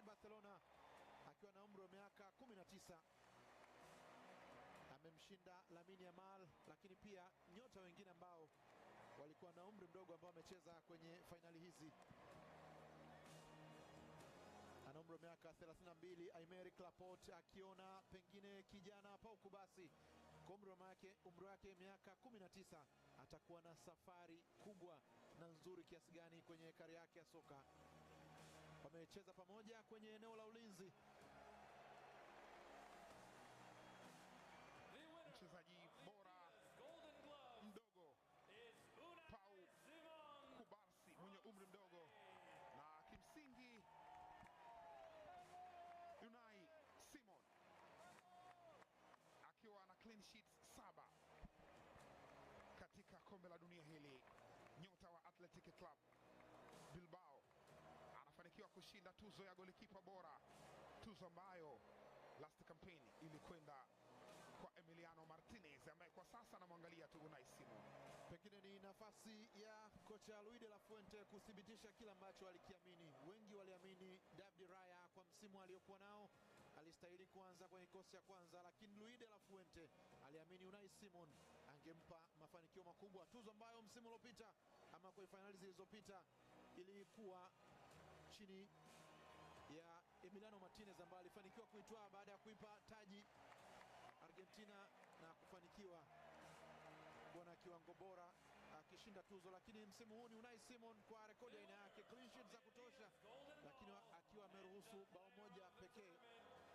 FC Barcelona akiwa na umri wa miaka 19. Amemshinda Lamine Yamal, lakini pia nyota wengine ambao walikuwa na umri mdogo ambao wamecheza kwenye fainali hizi. Ana umri wa miaka 32. Aymeric Laporte akiona pengine kijana Pau Kubasi kwa umri wake miaka 19 atakuwa na safari kubwa na nzuri kiasi gani kwenye kari yake ya soka. Wamecheza pamoja kwenye eneo la ulinzi. Mchezaji bora mdogo Pau Kubasi mwenye umri mdogo, na kimsingi Unai Simon akiwa na clean sheets 7 katika kombe la dunia hili. Nyota wa Athletic Club Bilbao anafanikiwa kushinda tuzo ya golikipa bora, tuzo ambayo last campaign ilikwenda kwa Emiliano Martinez ambaye kwa sasa anamwangalia tu Unai Simon. Pengine ni nafasi ya kocha Luis de la Fuente kuthibitisha kila ambacho alikiamini. Wengi waliamini David Raya kwa msimu aliokuwa nao alistahili kuanza kwenye kikosi ya kwanza, lakini Luis de la Fuente aliamini Unai Simon angempa mafanikio makubwa, tuzo ambayo msimu uliopita ama kwenye finali zilizopita ilikuwa chini ya Emiliano Martinez ambaye alifanikiwa kuitwaa baada ya kuipa taji Argentina na kufanikiwa kuwa na kiwango bora akishinda tuzo. Lakini msimu huu ni Unai Simon kwa rekodi aina yake, clean sheet za kutosha, lakini akiwa ameruhusu bao moja pekee